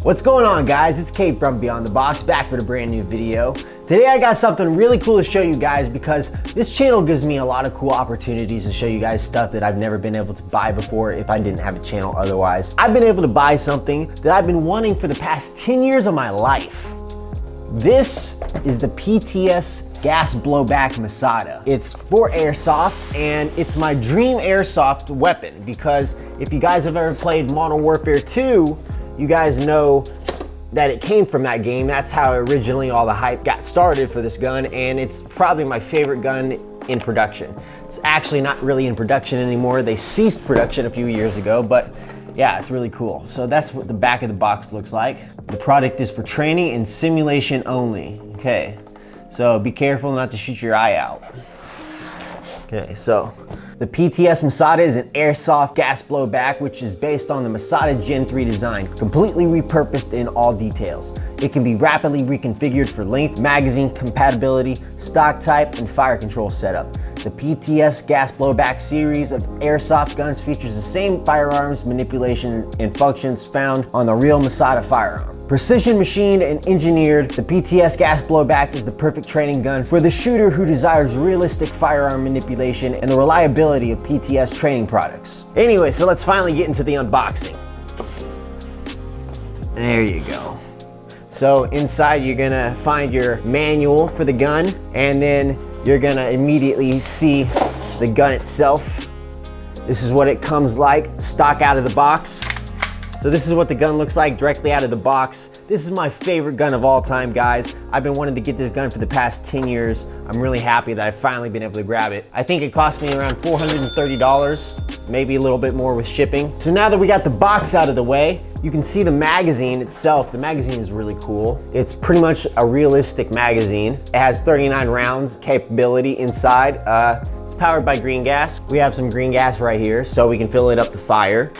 What's going on, guys? It's Kate from Beyond the Box, back with a brand new video. Today I got something really cool to show you guys because this channel gives me a lot of cool opportunities to show you guys stuff that I've never been able to buy before if I didn't have a channel otherwise. I've been able to buy something that I've been wanting for the past 10 years of my life. This is the PTS gas blowback Masada. It's for airsoft and it's my dream airsoft weapon because if you guys have ever played Modern Warfare 2, you guys know that it came from that game. That's how originally all the hype got started for this gun, and it's probably my favorite gun in production. It's actually not really in production anymore. They ceased production a few years ago, but yeah, it's really cool. So that's what the back of the box looks like. The product is for training and simulation only. Okay, so be careful not to shoot your eye out. Okay, so the PTS Masada is an airsoft gas blowback, which is based on the Masada Gen 3 design, completely repurposed in all details. It can be rapidly reconfigured for length, magazine compatibility, stock type, and fire control setup. The PTS gas blowback series of airsoft guns features the same firearms manipulation and functions found on the real Masada firearm. Precision machined and engineered, the PTS gas blowback is the perfect training gun for the shooter who desires realistic firearm manipulation and the reliability of PTS training products. Anyway, so let's finally get into the unboxing. There you go. So inside you're gonna find your manual for the gun, and then you're gonna immediately see the gun itself. This is what it comes like, stock out of the box. So this is what the gun looks like directly out of the box. This is my favorite gun of all time, guys. I've been wanting to get this gun for the past 10 years. I'm really happy that I've finally been able to grab it. I think it cost me around $430, maybe a little bit more with shipping. So now that we got the box out of the way, you can see the magazine itself. The magazine is really cool. It's pretty much a realistic magazine. It has 39 rounds capability inside. It's powered by green gas. We have some green gas right here so we can fill it up to fire.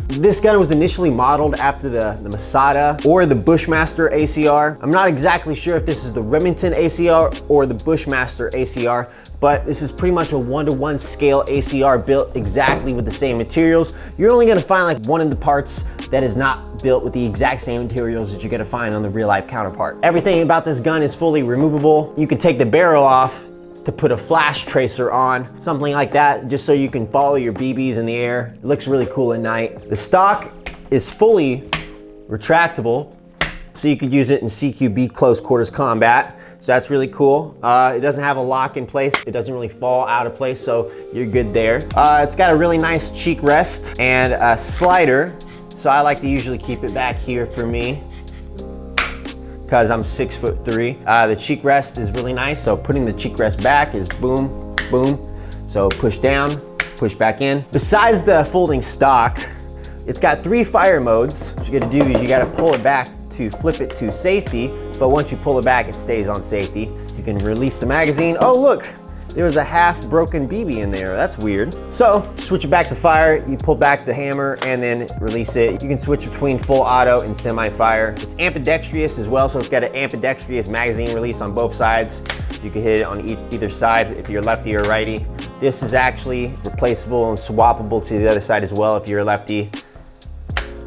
This gun was initially modeled after the Masada or the Bushmaster ACR. I'm not exactly sure if this is the Remington ACR or the Bushmaster ACR, but this is pretty much a 1-to-1 scale ACR built exactly with the same materials. You're only gonna find like one of the parts that is not built with the exact same materials that you're gonna find on the real life counterpart. Everything about this gun is fully removable. You can take the barrel off to put a flash tracer on, something like that, just so you can follow your BBs in the air. It looks really cool at night. The stock is fully retractable, so you could use it in CQB, close quarters combat. So that's really cool. It doesn't have a lock in place. It doesn't really fall out of place, so you're good there. It's got a really nice cheek rest and a slider. So I like to usually keep it back here for me, because I'm 6'3". The cheek rest is really nice, so putting the cheek rest back is boom, boom. So push down, push back in. Besides the folding stock, it's got 3 fire modes. What you gotta do is you gotta pull it back to flip it to safety, but once you pull it back, it stays on safety. You can release the magazine. Oh look, there was a half broken BB in there. That's weird. So switch it back to fire. You pull back the hammer and then release it. You can switch between full auto and semi-fire. It's ambidextrous as well, so it's got an ambidextrous magazine release on both sides. You can hit it on either side if you're lefty or righty. This is actually replaceable and swappable to the other side as well if you're a lefty.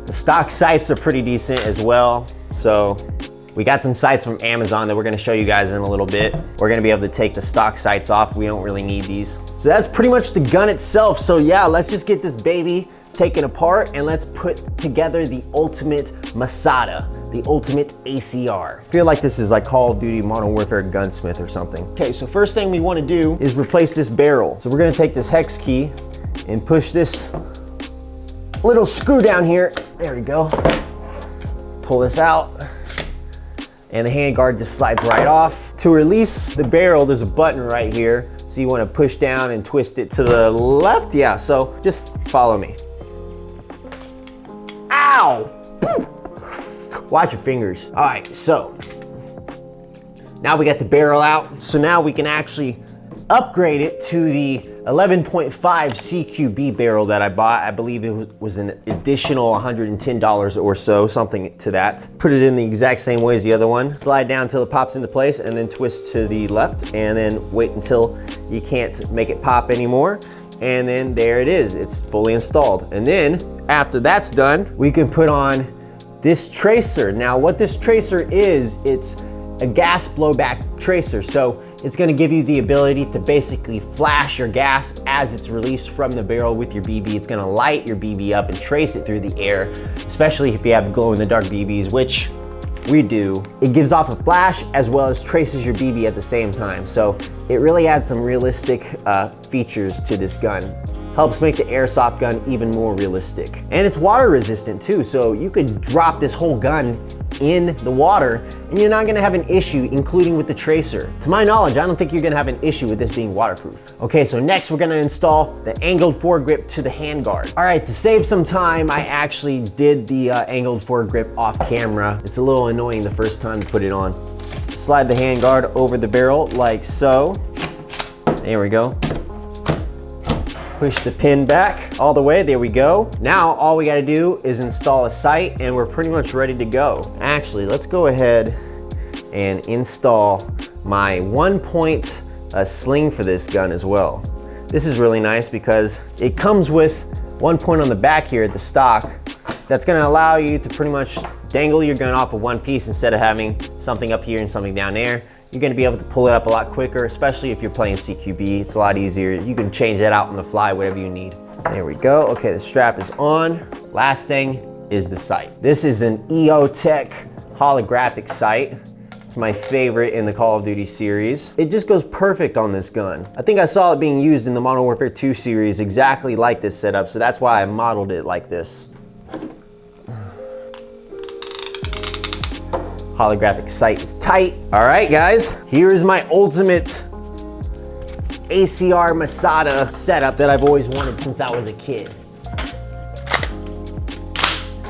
The stock sights are pretty decent as well. So we got some sights from Amazon that we're gonna show you guys in a little bit. We're gonna be able to take the stock sights off. We don't really need these. So that's pretty much the gun itself. So yeah, let's just get this baby taken apart and let's put together the ultimate Masada, the ultimate ACR. I feel like this is like Call of Duty Modern Warfare Gunsmith or something. Okay, so first thing we wanna do is replace this barrel. So we're gonna take this hex key and push this little screw down here. There we go. Pull this out, and the handguard just slides right off. To release the barrel, there's a button right here. So you wanna push down and twist it to the left. Yeah, so just follow me. Ow! Watch your fingers. All right, so now we got the barrel out. So now we can actually upgrade it to the 11.5 CQB barrel that I bought. I believe it was an additional $110 or so, something to that. Put it in the exact same way as the other one. Slide down until it pops into place and then twist to the left and then wait until you can't make it pop anymore. And then there it is, it's fully installed. And then after that's done, we can put on this tracer. Now what this tracer is, it's a gas blowback tracer. So it's gonna give you the ability to basically flash your gas as it's released from the barrel with your BB. It's gonna light your BB up and trace it through the air, especially if you have glow in the dark BBs, which we do. It gives off a flash as well as traces your BB at the same time. So it really adds some realistic features to this gun. Helps make the airsoft gun even more realistic. And it's water resistant too, so you could drop this whole gun in the water and you're not gonna have an issue, including with the tracer. To my knowledge, I don't think you're gonna have an issue with this being waterproof. Okay, so next we're gonna install the angled foregrip to the handguard. All right, to save some time, I actually did the angled foregrip off camera. It's a little annoying the first time to put it on. Slide the handguard over the barrel like so. There we go. Push the pin back all the way, there we go. Now all we gotta do is install a sight and we're pretty much ready to go. Actually, let's go ahead and install my 1-point sling for this gun as well. This is really nice because it comes with 1 point on the back here at the stock that's gonna allow you to pretty much dangle your gun off of one piece instead of having something up here and something down there. You're gonna be able to pull it up a lot quicker, especially if you're playing CQB. It's a lot easier. You can change that out on the fly, whatever you need. There we go. Okay, the strap is on. Last thing is the sight. This is an EOTech holographic sight. It's my favorite in the Call of Duty series. It just goes perfect on this gun. I think I saw it being used in the Modern Warfare 2 series exactly like this setup, so that's why I modeled it like this. Holographic sight is tight. All right, guys, here is my ultimate ACR Masada setup that I've always wanted since I was a kid.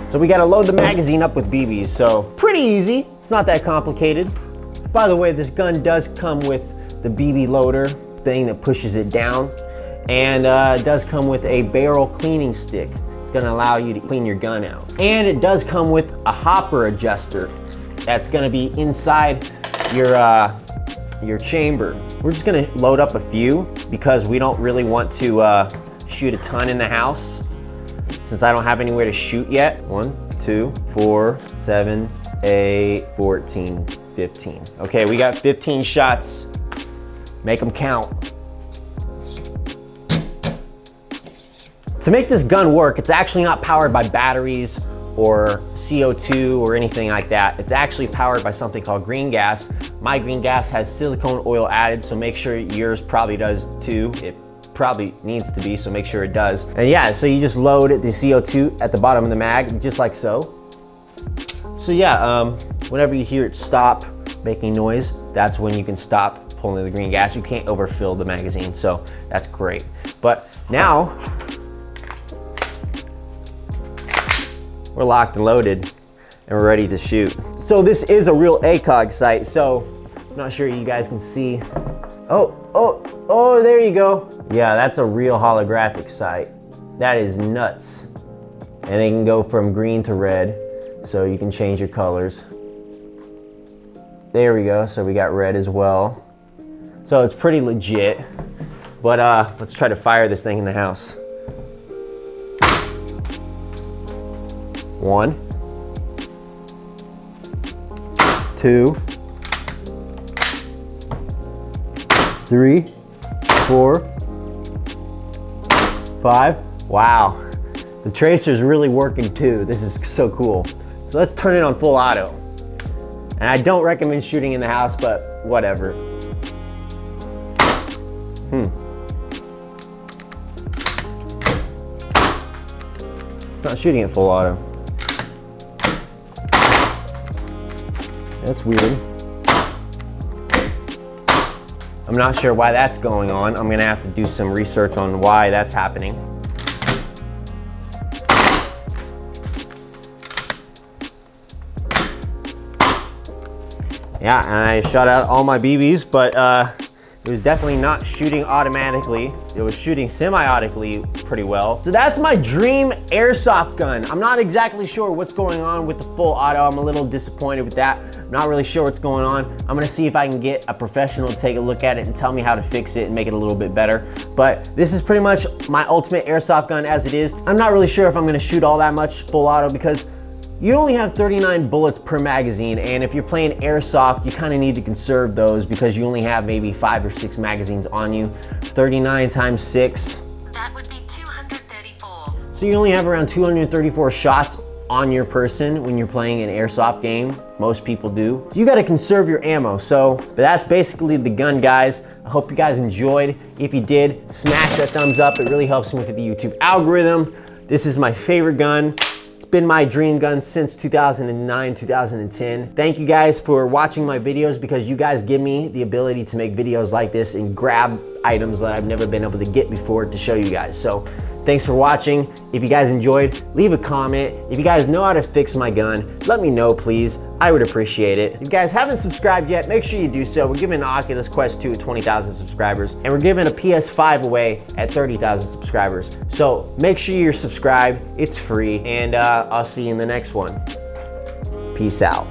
So we gotta load the magazine up with BBs, so pretty easy. It's not that complicated. By the way, this gun does come with the BB loader thing that pushes it down, and it does come with a barrel cleaning stick. It's gonna allow you to clean your gun out. And it does come with a hopper adjuster that's gonna be inside your chamber. We're just gonna load up a few because we don't really want to shoot a ton in the house since I don't have anywhere to shoot yet. 1, 2, 4, 7, 8, 14, 15. Okay, we got 15 shots. Make them count. To make this gun work, it's actually not powered by batteries or CO2 or anything like that. It's actually powered by something called green gas. My green gas has silicone oil added, so make sure yours probably does too. It probably needs to be, so make sure it does. And yeah, so you just load the CO2 at the bottom of the mag, just like so. So yeah, whenever you hear it stop making noise, that's when you can stop pulling the green gas. You can't overfill the magazine, so that's great. But now, we're locked and loaded and we're ready to shoot. So this is a real ACOG sight, so I'm not sure you guys can see. Oh, there you go. Yeah, that's a real holographic sight. That is nuts. And it can go from green to red, so you can change your colors. There we go, so we got red as well. So it's pretty legit, but let's try to fire this thing in the house. 1, 2, 3, 4, 5. Wow, the tracer's really working too. This is so cool. So let's turn it on full auto. And I don't recommend shooting in the house, but whatever. It's not shooting at full auto. That's weird. I'm not sure why that's going on. I'm gonna have to do some research on why that's happening. Yeah, and I shot out all my BBs, but it was definitely not shooting automatically. It was shooting semi-automatically pretty well. So that's my dream airsoft gun. I'm not exactly sure what's going on with the full auto. I'm a little disappointed with that. I'm not really sure what's going on. I'm gonna see if I can get a professional to take a look at it and tell me how to fix it and make it a little bit better. But this is pretty much my ultimate airsoft gun as it is. I'm not really sure if I'm gonna shoot all that much full auto because you only have 39 bullets per magazine, and if you're playing airsoft, you kind of need to conserve those because you only have maybe 5 or 6 magazines on you. 39 times 6. That would be 234. So you only have around 234 shots on your person when you're playing an airsoft game. Most people do. So you gotta conserve your ammo. But that's basically the gun, guys. I hope you guys enjoyed. If you did, smash that thumbs up. It really helps me with the YouTube algorithm. This is my favorite gun. It's been my dream gun since 2009, 2010. Thank you guys for watching my videos because you guys give me the ability to make videos like this and grab items that I've never been able to get before to show you guys. So thanks for watching. If you guys enjoyed, leave a comment. If you guys know how to fix my gun, let me know, please. I would appreciate it. If you guys haven't subscribed yet, make sure you do so. We're giving an Oculus Quest 2 at 20,000 subscribers, and we're giving a PS5 away at 30,000 subscribers. So make sure you're subscribed. It's free, and I'll see you in the next one. Peace out.